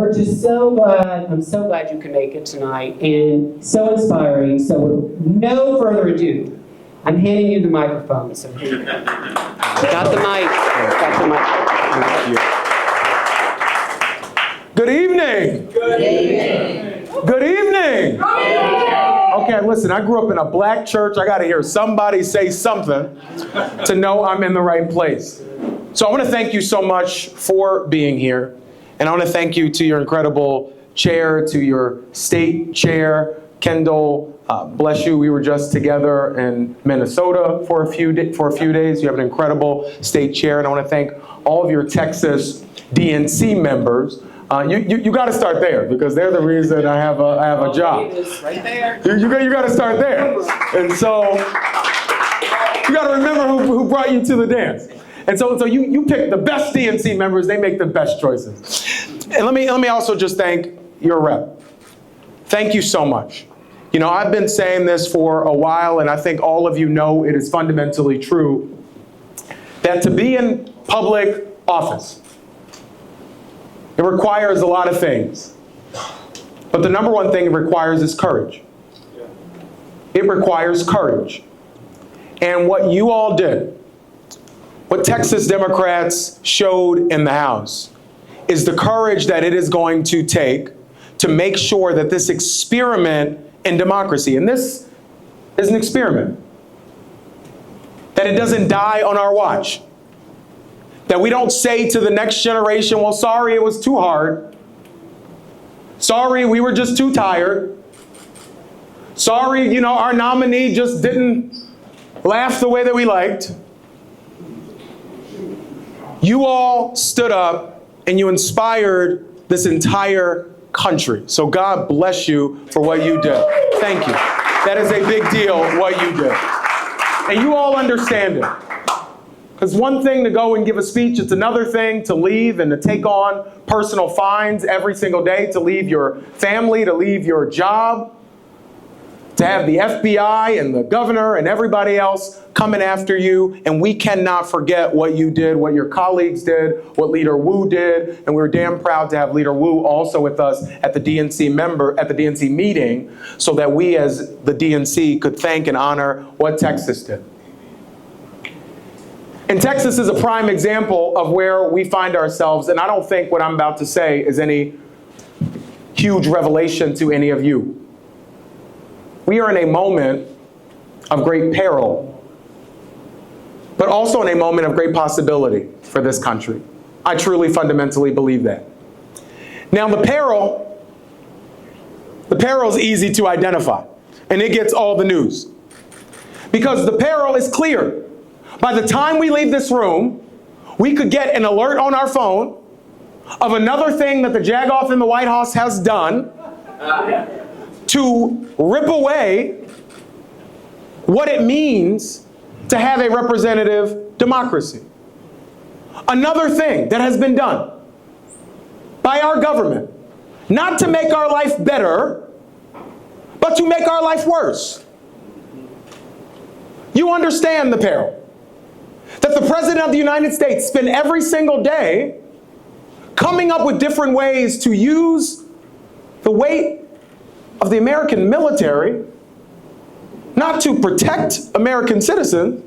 we're just so glad, I'm so glad you can make it tonight, and so inspiring. So with no further ado, I'm handing you the microphone. So here you go. Got the mic. Got the mic. Thank you. Good evening. Good evening. Good evening. Okay, listen, I grew up in a black church. I got to hear somebody say something to know I'm in the right place. So I want to thank you so much for being here. And I want to thank you to your incredible chair, to your state chair, Kendall. Bless you. We were just together in Minnesota for a few days. You have an incredible state chair. And I want to thank all of your Texas DNC members. You got to start there because they're the reason I have a job. Right there. You got to start there. And so you got to remember who brought you to the dance. And so you pick the best DNC members. They make the best choices. And let me also just thank your rep. Thank you so much. You know, I've been saying this for a while, and I think all of you know it is fundamentally true that to be in public office, it requires a lot of things. But the number one thing it requires is courage. It requires courage. And what you all did, what Texas Democrats showed in the House, is the courage that it is going to take to make sure that this experiment in democracy, and this is an experiment, that it doesn't die on our watch. That we don't say to the next generation, well, sorry, it was too hard. Sorry, we were just too tired. Sorry, you know, our nominee just didn't laugh the way that we liked. You all stood up and you inspired this entire country. So God bless you for what you did. Thank you. That is a big deal, what you did. And you all understand it. Because one thing to go and give a speech, it's another thing to leave and to take on personal fines every single day, to leave your family, to leave your job, to have the FBI and the governor and everybody else coming after you. And we cannot forget what you did, what your colleagues did, what Leader Wu did. And we're damn proud to have Leader Wu also with us at the DNC meeting, so that we as the DNC could thank and honor what Texas did. And Texas is a prime example of where we find ourselves, and I don't think what I'm about to say is any huge revelation to any of you. We are in a moment of great peril, but also in a moment of great possibility for this country. I truly fundamentally believe that. Now the peril is easy to identify, and it gets all the news. Because the peril is clear. By the time we leave this room, we could get an alert on our phone of another thing that the jagoff in the White House has done to rip away what it means to have a representative democracy. Another thing that has been done by our government, not to make our life better, but to make our life worse. You understand the peril. That the President of the United States spend every single day coming up with different ways to use the weight of the American military, not to protect American citizens,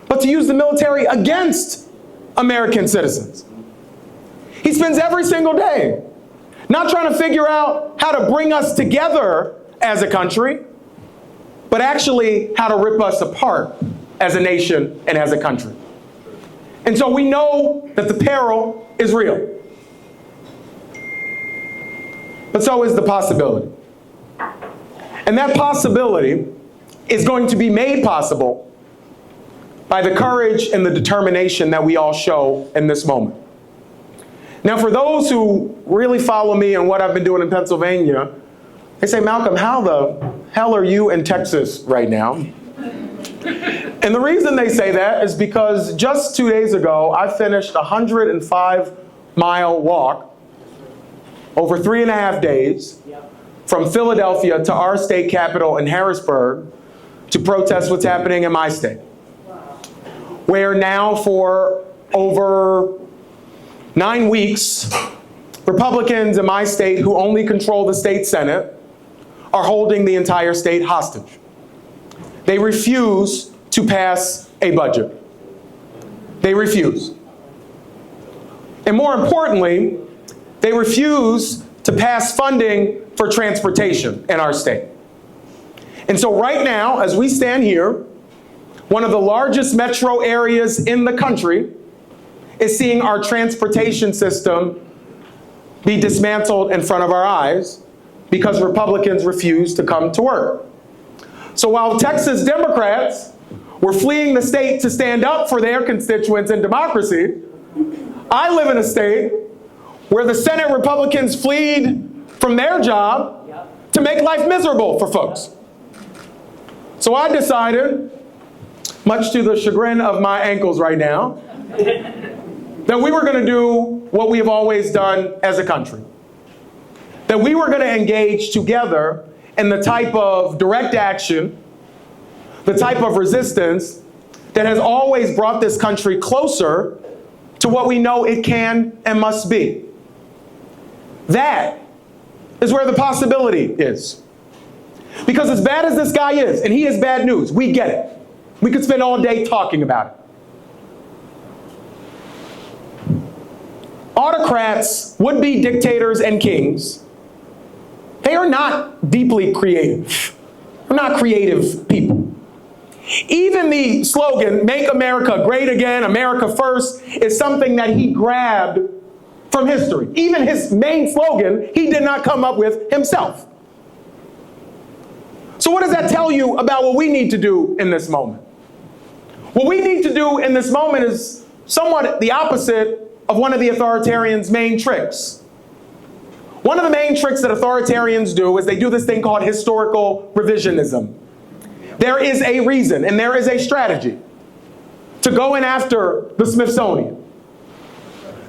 but to use the military against American citizens. He spends every single day not trying to figure out how to bring us together as a country, but actually how to rip us apart as a nation and as a country. And so we know that the peril is real. But so is the possibility. And that possibility is going to be made possible by the courage and the determination that we all show in this moment. Now, for those who really follow me and what I've been doing in Pennsylvania, they say, Malcolm, how the hell are you in Texas right now? And the reason they say that is because just 2 days ago, I finished a 105-mile walk over 3.5 days from Philadelphia to our state capital in Harrisburg to protest what's happening in my state. Where now for over 9 weeks, Republicans in my state, who only control the state Senate, are holding the entire state hostage. They refuse to pass a budget. They refuse. And more importantly, they refuse to pass funding for transportation in our state. And so right now, as we stand here, one of the largest metro areas in the country is seeing our transportation system be dismantled in front of our eyes because Republicans refuse to come to work. So while Texas Democrats were fleeing the state to stand up for their constituents and democracy, I live in a state where the Senate Republicans fled from their job to make life miserable for folks. So I decided, much to the chagrin of my ankles right now, that we were going to do what we have always done as a country. That we were going to engage together in the type of direct action, the type of resistance that has always brought this country closer to what we know it can and must be. That is where the possibility is. Because as bad as this guy is, and he is bad news, we get it. We could spend all day talking about it. Autocrats, would-be dictators and kings, they are not deeply creative. They're not creative people. Even the slogan, "Make America Great Again, America First," is something that he grabbed from history. Even his main slogan, he did not come up with himself. So what does that tell you about what we need to do in this moment? What we need to do in this moment is somewhat the opposite of one of the authoritarians' main tricks. One of the main tricks that authoritarians do is they do this thing called historical revisionism. There is a reason and there is a strategy to going after the Smithsonian,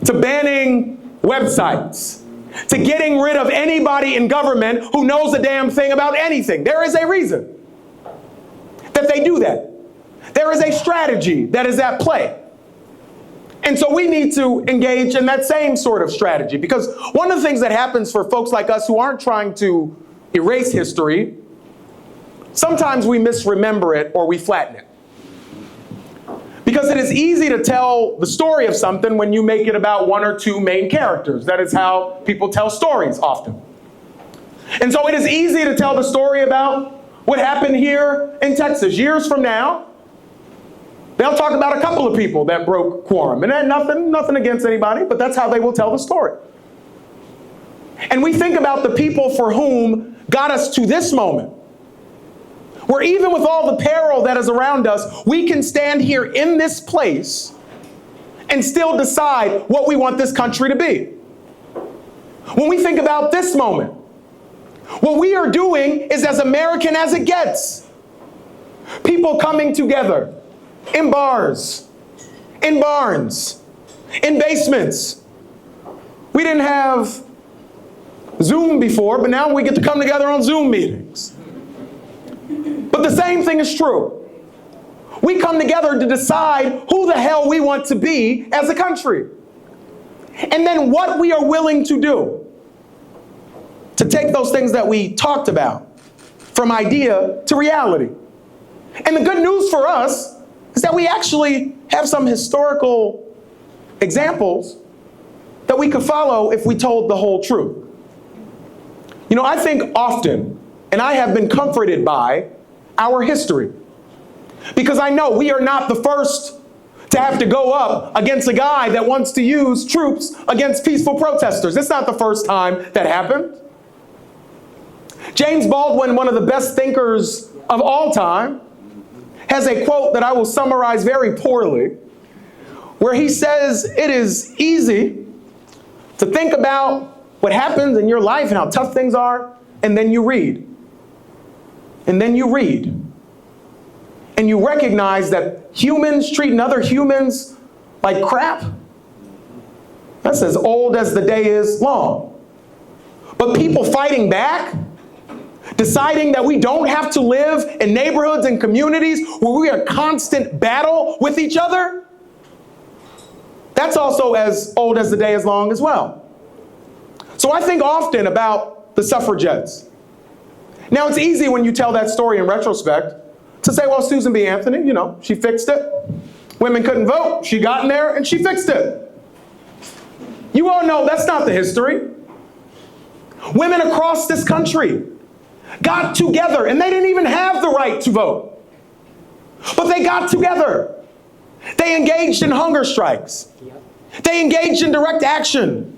to banning websites, to getting rid of anybody in government who knows a damn thing about anything. There is a reason that they do that. There is a strategy that is at play. And so we need to engage in that same sort of strategy, because one of the things that happens for folks like us who aren't trying to erase history, sometimes we misremember it or we flatten it. Because it is easy to tell the story of something when you make it about one or two main characters. That is how people tell stories often. And so it is easy to tell the story about what happened here in Texas. Years from now, they'll talk about a couple of people that broke quorum. And nothing against anybody, but that's how they will tell the story. And we think about the people for whom got us to this moment, where even with all the peril that is around us, we can stand here in this place and still decide what we want this country to be. When we think about this moment, what we are doing is as American as it gets. People coming together in bars, in barns, in basements. We didn't have Zoom before, but now we get to come together on Zoom meetings. But the same thing is true. We come together to decide who the hell we want to be as a country. And then what we are willing to do to take those things that we talked about from idea to reality. And the good news for us is that we actually have some historical examples that we could follow if we told the whole truth. You know, I think often, and I have been comforted by our history, because I know we are not the first to have to go up against a guy that wants to use troops against peaceful protesters. It's not the first time that happened. James Baldwin, one of the best thinkers of all time, has a quote that I will summarize very poorly, where he says it is easy to think about what happens in your life and how tough things are, and then you read. And then you read. And you recognize that humans treating other humans like crap, that's as old as the day is long. But people fighting back, deciding that we don't have to live in neighborhoods and communities where we are in constant battle with each other, that's also as old as the day is long as well. So I think often about the suffragettes. Now, it's easy when you tell that story in retrospect to say, well, Susan B. Anthony, she fixed it. Women couldn't vote. She got in there and she fixed it. You all know that's not the history. Women across this country got together, and they didn't even have the right to vote. But they got together. They engaged in hunger strikes. They engaged in direct action.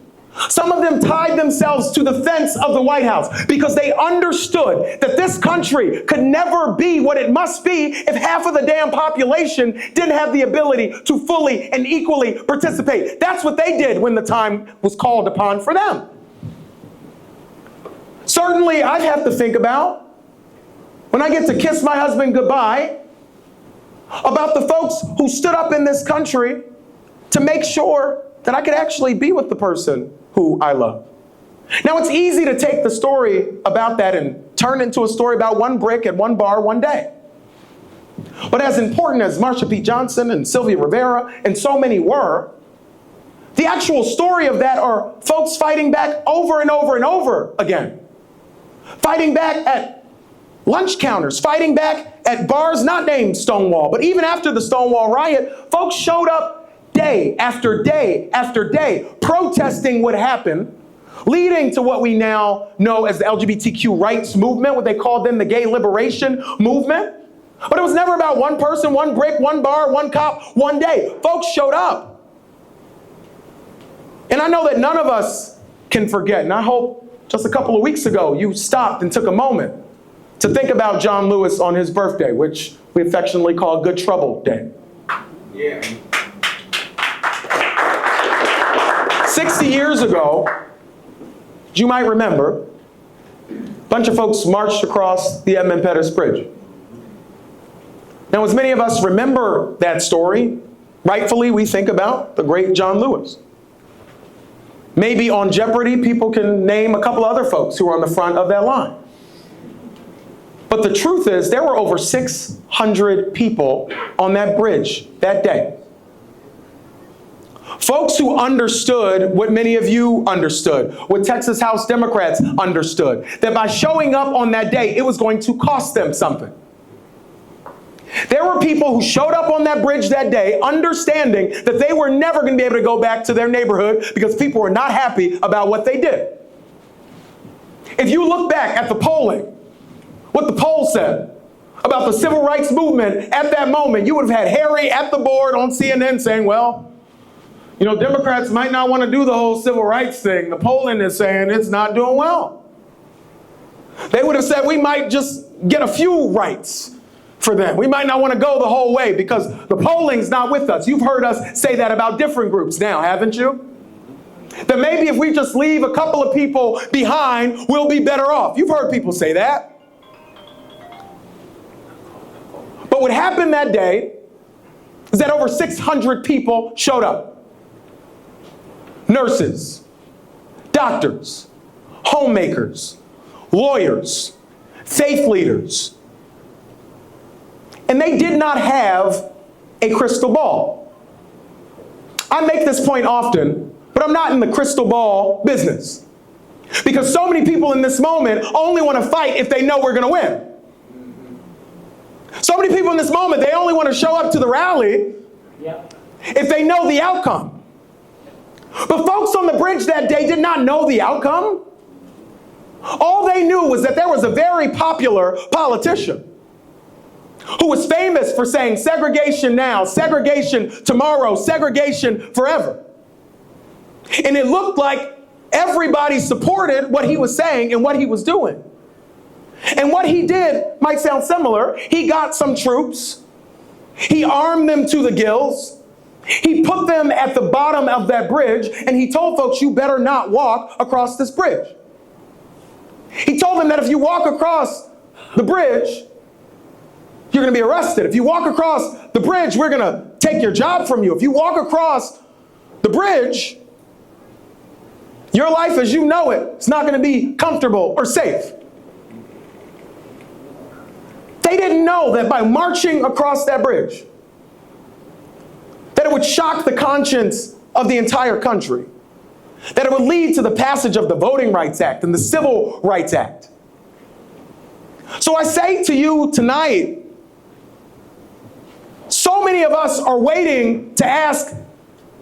Some of them tied themselves to the fence of the White House because they understood that this country could never be what it must be if half of the damn population didn't have the ability to fully and equally participate. That's what they did when the time was called upon for them. Certainly, I'd have to think about, when I get to kiss my husband goodbye, about the folks who stood up in this country to make sure that I could actually be with the person who I love. Now, it's easy to take the story about that and turn it into a story about one brick at one bar one day. But as important as Marsha P. Johnson and Sylvia Rivera and so many were, the actual story of that are folks fighting back over and over and over again. Fighting back at lunch counters, fighting back at bars not named Stonewall. But even after the Stonewall riot, folks showed up day after day after day, protesting what happened, leading to what we now know as the LGBTQ rights movement, what they called then the gay liberation movement. But it was never about one person, one brick, one bar, one cop, one day. Folks showed up. And I know that none of us can forget, and I hope just a couple of weeks ago you stopped and took a moment to think about John Lewis on his birthday, which we affectionately call Good Trouble Day. Yeah. 60 years ago, you might remember, a bunch of folks marched across the Edmund Pettus Bridge. Now, as many of us remember that story, rightfully we think about the great John Lewis. Maybe on Jeopardy, people can name a couple other folks who were on the front of that line. But the truth is, there were over 600 people on that bridge that day. Folks who understood what many of you understood, what Texas House Democrats understood, that by showing up on that day, it was going to cost them something. There were people who showed up on that bridge that day understanding that they were never going to be able to go back to their neighborhood because people were not happy about what they did. If you look back at the polling, what the poll said about the civil rights movement at that moment, you would have had Harry at the board on CNN saying, well, Democrats might not want to do the whole civil rights thing. The polling is saying it's not doing well. They would have said we might just get a few rights for them. We might not want to go the whole way because the polling's not with us. You've heard us say that about different groups now, haven't you? That maybe if we just leave a couple of people behind, we'll be better off. You've heard people say that. But what happened that day is that over 600 people showed up. Nurses, doctors, homemakers, lawyers, faith leaders. And they did not have a crystal ball. I make this point often, but I'm not in the crystal ball business. Because so many people in this moment only want to fight if they know we're going to win. So many people in this moment, they only want to show up to the rally if they know the outcome. But folks on the bridge that day did not know the outcome. All they knew was that there was a very popular politician who was famous for saying segregation now, segregation tomorrow, segregation forever. And it looked like everybody supported what he was saying and what he was doing. And what he did might sound similar. He got some troops. He armed them to the gills. He put them at the bottom of that bridge, and he told folks, you better not walk across this bridge. He told them that if you walk across the bridge, you're going to be arrested. If you walk across the bridge, we're going to take your job from you. If you walk across the bridge, your life as you know it is not going to be comfortable or safe. They didn't know that by marching across that bridge, that it would shock the conscience of the entire country. that it would lead to the passage of the Voting Rights Act and the Civil Rights Act. So I say to you tonight, so many of us are waiting to ask,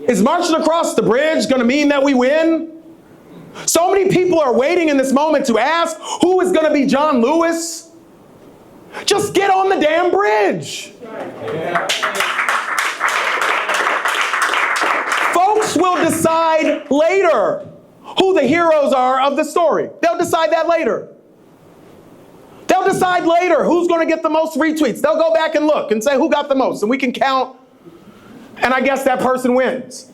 is marching across the bridge going to mean that we win? So many people are waiting in this moment to ask, who is going to be John Lewis? Just get on the damn bridge. Folks will decide later who the heroes are of the story. They'll decide that later. They'll decide later who's going to get the most retweets. They'll go back and look and say who got the most, and we can count, and I guess that person wins.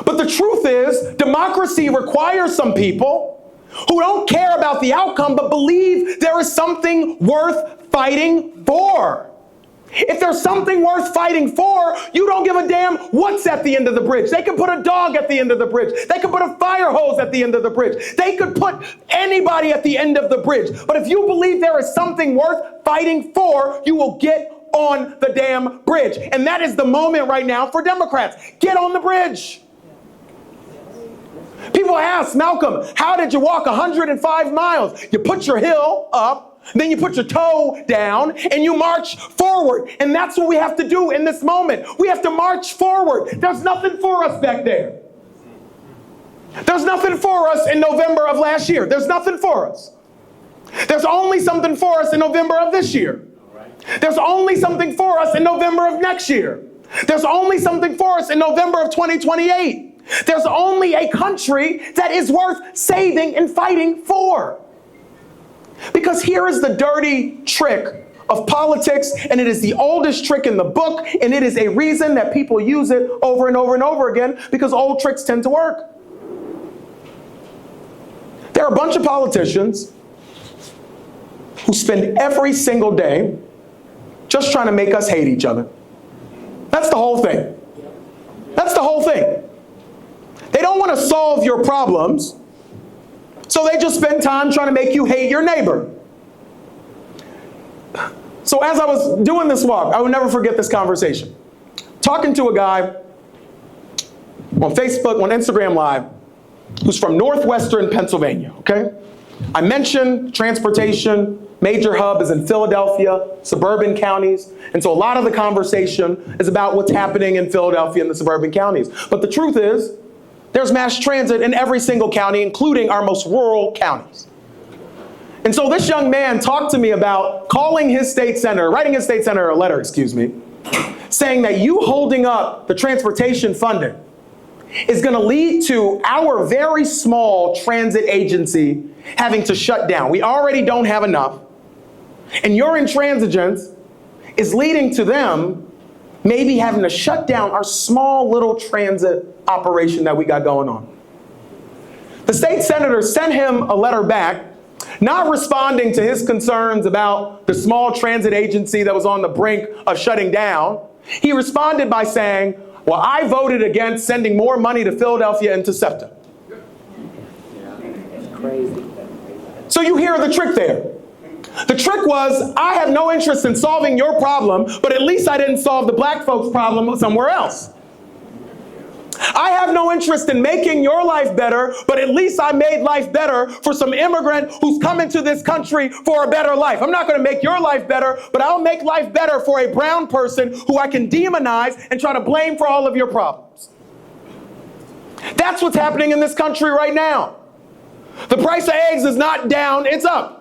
But the truth is, democracy requires some people who don't care about the outcome but believe there is something worth fighting for. If there's something worth fighting for, you don't give a damn what's at the end of the bridge. They could put a dog at the end of the bridge. They could put a fire hose at the end of the bridge. They could put anybody at the end of the bridge. But if you believe there is something worth fighting for, you will get on the damn bridge. And that is the moment right now for Democrats. Get on the bridge. People ask, Malcolm, how did you walk 105 miles? You put your heel up, then you put your toe down, and you march forward. And that's what we have to do in this moment. We have to march forward. There's nothing for us back there. There's nothing for us in November of last year. There's nothing for us. There's only something for us in November of this year. There's only something for us in November of next year. There's only something for us in November of 2028. There's only a country that is worth saving and fighting for. Because here is the dirty trick of politics, and it is the oldest trick in the book, and it is a reason that people use it over and over and over again, because old tricks tend to work. There are a bunch of politicians who spend every single day just trying to make us hate each other. That's the whole thing. That's the whole thing. They don't want to solve your problems, so they just spend time trying to make you hate your neighbor. So as I was doing this walk, I will never forget this conversation. Talking to a guy on Facebook, on Instagram Live, who's from northwestern Pennsylvania, okay? I mentioned transportation, major hub is in Philadelphia, suburban counties, and so a lot of the conversation is about what's happening in Philadelphia and the suburban counties. But the truth is, there's mass transit in every single county, including our most rural counties. And so this young man talked to me about calling his state senator, writing his state senator a letter, saying that you holding up the transportation funding is going to lead to our very small transit agency having to shut down. We already don't have enough. And your intransigence is leading to them maybe having to shut down our small little transit operation that we got going on. The state senator sent him a letter back, not responding to his concerns about the small transit agency that was on the brink of shutting down. He responded by saying, well, I voted against sending more money to Philadelphia and to SEPTA. Crazy. So you hear the trick there. The trick was, I have no interest in solving your problem, but at least I didn't solve the black folks' problem somewhere else. I have no interest in making your life better, but at least I made life better for some immigrant who's coming to this country for a better life. I'm not going to make your life better, but I'll make life better for a brown person who I can demonize and try to blame for all of your problems. That's what's happening in this country right now. The price of eggs is not down, it's up.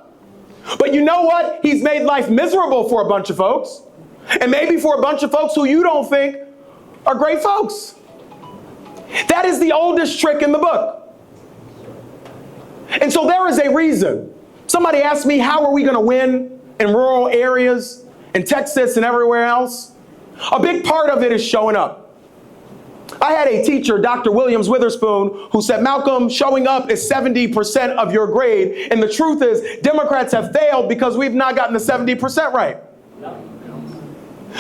But you know what? He's made life miserable for a bunch of folks. And maybe for a bunch of folks who you don't think are great folks. That is the oldest trick in the book. And so there is a reason. Somebody asked me, how are we going to win in rural areas, in Texas and everywhere else? A big part of it is showing up. I had a teacher, Dr. Williams Witherspoon, who said, Malcolm, showing up is 70% of your grade. And the truth is, Democrats have failed because we've not gotten the 70% right.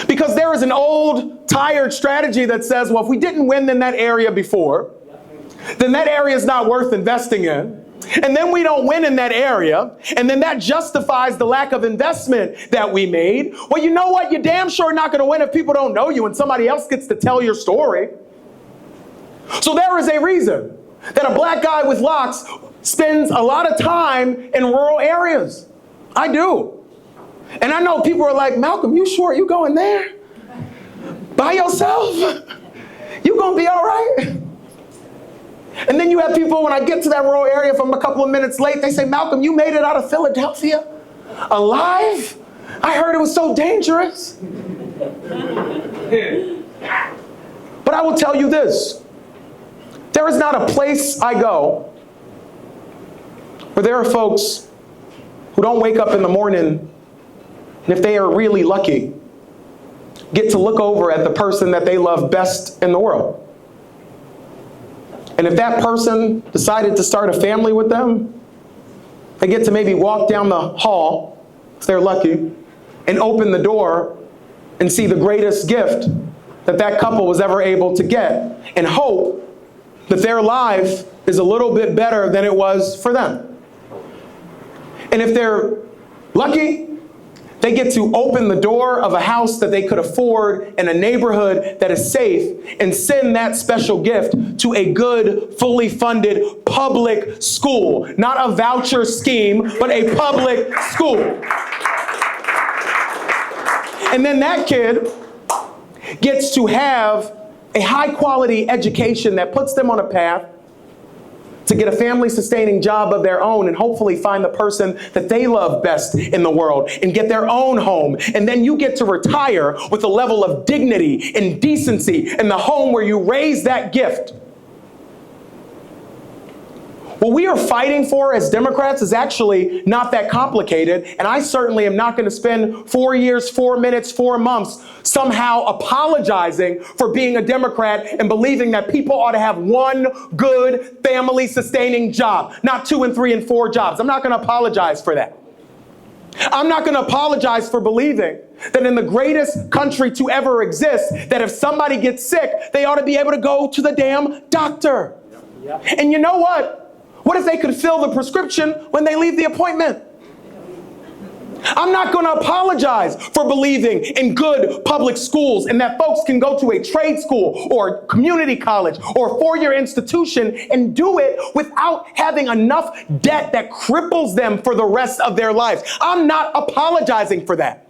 Because there is an old, tired strategy that says, well, if we didn't win in that area before, then that area is not worth investing in. And then we don't win in that area, and then that justifies the lack of investment that we made. Well, you know what? You're damn sure not going to win if people don't know you and somebody else gets to tell your story. So there is a reason that a black guy with locks spends a lot of time in rural areas. I do. And I know people are like, Malcolm, you sure you going there? By yourself? You gonna be all right? And then you have people, when I get to that rural area, if I'm a couple of minutes late, they say, Malcolm, you made it out of Philadelphia alive? I heard it was so dangerous. But I will tell you this. There is not a place I go where there are folks who don't wake up in the morning and, if they are really lucky, get to look over at the person that they love best in the world. And if that person decided to start a family with them, they get to maybe walk down the hall, if they're lucky, and open the door and see the greatest gift that that couple was ever able to get, and hope that their life is a little bit better than it was for them. And if they're lucky, they get to open the door of a house that they could afford in a neighborhood that is safe and send that special gift to a good, fully funded public school. Not a voucher scheme, but a public school. And then that kid gets to have a high-quality education that puts them on a path to get a family-sustaining job of their own and hopefully find the person that they love best in the world and get their own home. And then you get to retire with a level of dignity and decency in the home where you raise that gift. What we are fighting for as Democrats is actually not that complicated, and I certainly am not going to spend 4 years, 4 minutes, 4 months somehow apologizing for being a Democrat and believing that people ought to have one good family-sustaining job, not 2 and 3 and 4 jobs. I'm not going to apologize for that. I'm not going to apologize for believing that in the greatest country to ever exist, that if somebody gets sick, they ought to be able to go to the damn doctor. Yep. And you know what? What if they could fill the prescription when they leave the appointment? I'm not going to apologize for believing in good public schools and that folks can go to a trade school or community college or a 4-year institution and do it without having enough debt that cripples them for the rest of their lives. I'm not apologizing for that.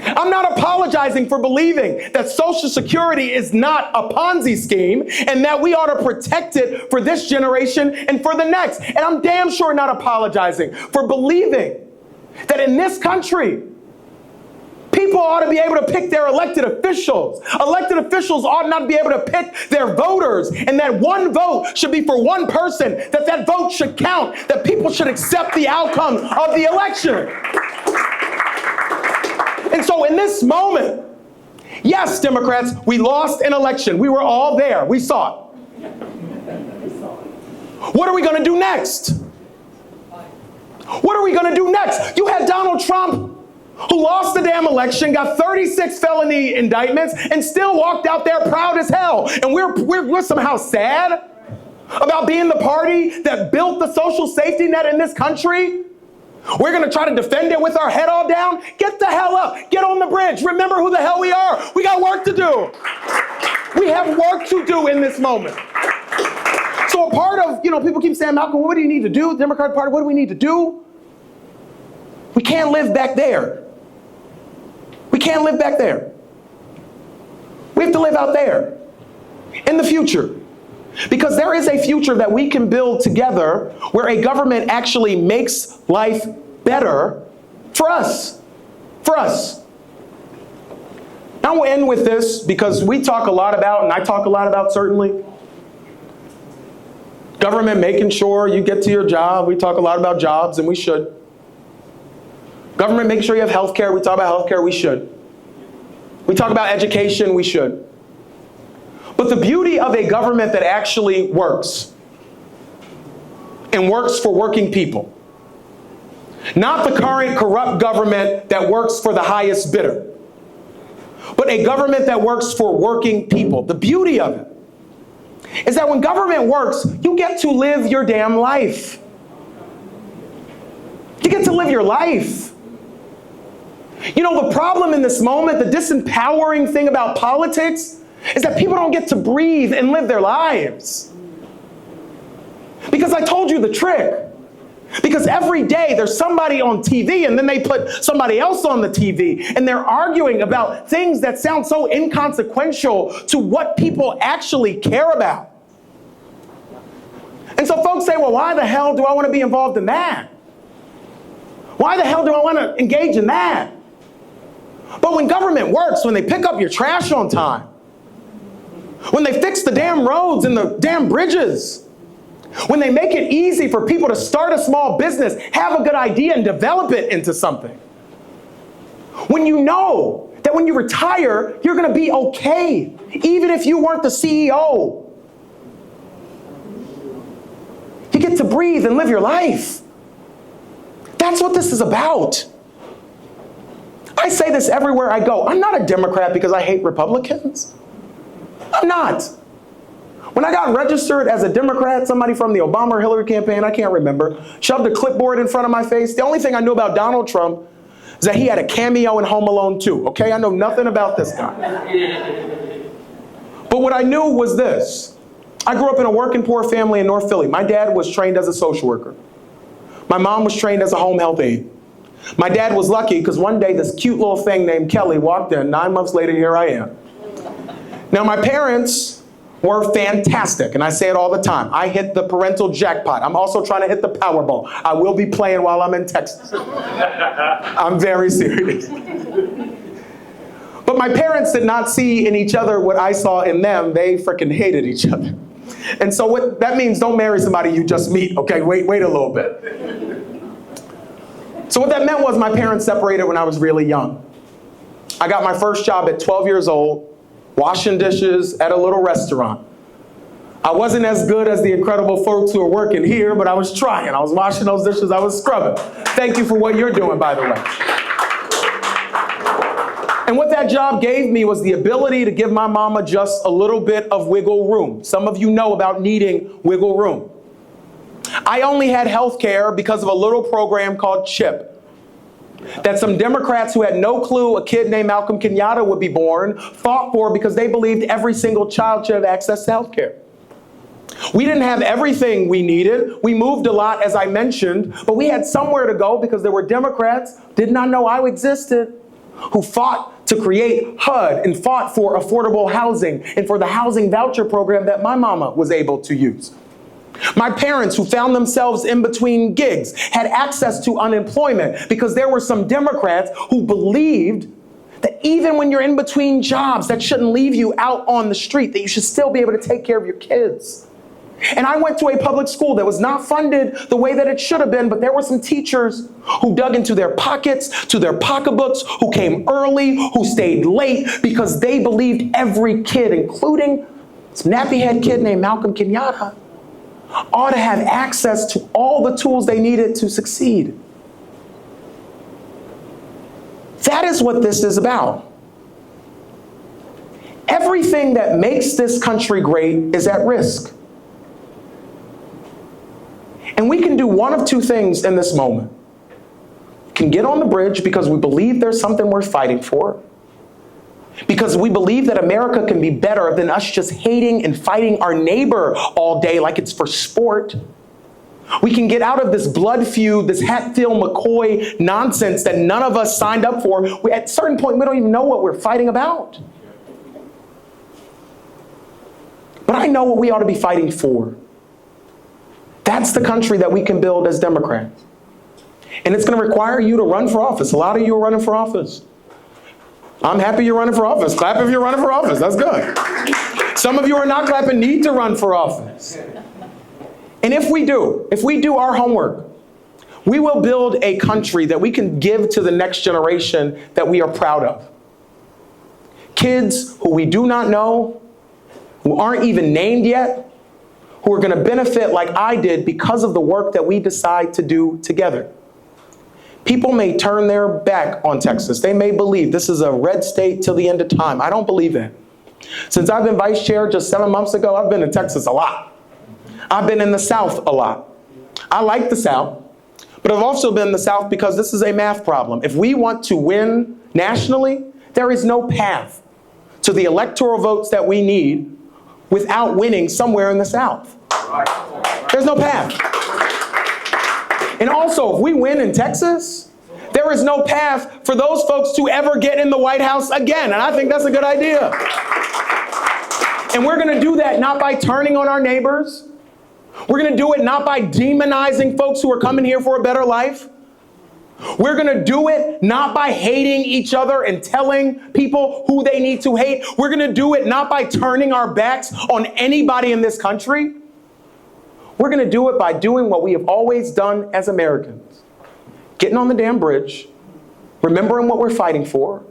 I'm not apologizing for believing that Social Security is not a Ponzi scheme and that we ought to protect it for this generation and for the next. And I'm damn sure not apologizing for believing that in this country, people ought to be able to pick their elected officials. Elected officials ought not be able to pick their voters, and that one vote should be for one person, that vote should count, that people should accept the outcome of the election. And so in this moment, yes, Democrats, we lost an election. We were all there. We saw it. What are we going to do next? What are we going to do next? You had Donald Trump, who lost the damn election, got 36 felony indictments, and still walked out there proud as hell. And we're somehow sad about being the party that built the social safety net in this country. We're going to try to defend it with our head all down? Get the hell up. Get on the bridge. Remember who the hell we are. We got work to do. We have work to do in this moment. So a part of, people keep saying, Malcolm, what do you need to do? The Democratic Party, what do we need to do? We can't live back there. We can't live back there. We have to live out there in the future. Because there is a future that we can build together where a government actually makes life better for us. For us. Now we'll end with this because we talk a lot about, and I talk a lot about certainly, government making sure you get to your job. We talk a lot about jobs, and we should. Government making sure you have health care. We talk about health care. We should. We talk about education. We should. But the beauty of a government that actually works, and works for working people, not the current corrupt government that works for the highest bidder, but a government that works for working people. The beauty of it is that when government works, you get to live your damn life. You get to live your life. The problem in this moment, the disempowering thing about politics, is that people don't get to breathe and live their lives. Because I told you the trick. Because every day there's somebody on TV and then they put somebody else on the TV and they're arguing about things that sound so inconsequential to what people actually care about. And so folks say, well, why the hell do I want to be involved in that? Why the hell do I want to engage in that? But when government works, when they pick up your trash on time, when they fix the damn roads and the damn bridges, when they make it easy for people to start a small business, have a good idea and develop it into something. When you know that when you retire, you're going to be okay, even if you weren't the CEO. You get to breathe and live your life. That's what this is about. I say this everywhere I go. I'm not a Democrat because I hate Republicans. I'm not. When I got registered as a Democrat, somebody from the Obama or Hillary campaign, I can't remember, shoved a clipboard in front of my face. The only thing I knew about Donald Trump is that he had a cameo in Home Alone 2, okay? I know nothing about this guy. But what I knew was this. I grew up in a working poor family in North Philly. My dad was trained as a social worker. My mom was trained as a home health aide. My dad was lucky because one day this cute little thing named Kelly walked in. 9 months later, here I am. Now, my parents were fantastic, and I say it all the time. I hit the parental jackpot. I'm also trying to hit the Powerball. I will be playing while I'm in Texas. I'm very serious. But my parents did not see in each other what I saw in them. They freaking hated each other. And so what that means, don't marry somebody you just meet, okay? Wait a little bit. So what that meant was my parents separated when I was really young. I got my first job at 12 years old, washing dishes at a little restaurant. I wasn't as good as the incredible folks who are working here, but I was trying. I was washing those dishes, I was scrubbing. Thank you for what you're doing, by the way. And what that job gave me was the ability to give my mama just a little bit of wiggle room. Some of you know about needing wiggle room. I only had health care because of a little program called CHIP, that some Democrats who had no clue a kid named Malcolm Kenyatta would be born fought for because they believed every single child should have access to health care. We didn't have everything we needed. We moved a lot, as I mentioned, but we had somewhere to go because there were Democrats, did not know I existed, who fought to create HUD and fought for affordable housing and for the housing voucher program that my mama was able to use. My parents, who found themselves in between gigs, had access to unemployment because there were some Democrats who believed that even when you're in between jobs, that shouldn't leave you out on the street, that you should still be able to take care of your kids. And I went to a public school that was not funded the way that it should have been, but there were some teachers who dug into their pockets, to their pocketbooks, who came early, who stayed late, because they believed every kid, including this nappy-head kid named Malcolm Kenyatta, ought to have access to all the tools they needed to succeed. That is what this is about. Everything that makes this country great is at risk. And we can do one of two things in this moment. We can get on the bridge because we believe there's something worth fighting for, because we believe that America can be better than us just hating and fighting our neighbor all day like it's for sport. We can get out of this blood feud, this Hatfield-McCoy nonsense that none of us signed up for. At a certain point, we don't even know what we're fighting about. But I know what we ought to be fighting for. That's the country that we can build as Democrats. And it's going to require you to run for office. A lot of you are running for office. I'm happy you're running for office. Clap if you're running for office. That's good. Some of you are not clapping, need to run for office. And if we do our homework, we will build a country that we can give to the next generation that we are proud of. Kids who we do not know, who aren't even named yet, who are going to benefit like I did because of the work that we decide to do together. People may turn their back on Texas. They may believe this is a red state till the end of time. I don't believe that. Since I've been vice chair just 7 months ago, I've been in Texas a lot. I've been in the South a lot. I like the South, but I've also been in the South because this is a math problem. If we want to win nationally, there is no path to the electoral votes that we need without winning somewhere in the South. There's no path. And also, if we win in Texas, there is no path for those folks to ever get in the White House again. And I think that's a good idea. And we're going to do that not by turning on our neighbors. We're going to do it not by demonizing folks who are coming here for a better life. We're going to do it not by hating each other and telling people who they need to hate. We're going to do it not by turning our backs on anybody in this country. We're going to do it by doing what we have always done as Americans. Getting on the damn bridge, remembering what we're fighting for,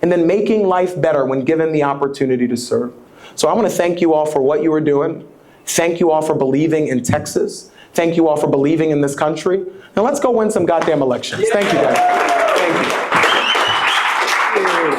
and then making life better when given the opportunity to serve. So I want to thank you all for what you are doing. Thank you all for believing in Texas. Thank you all for believing in this country. Now let's go win some goddamn elections. Thank you guys. Thank you.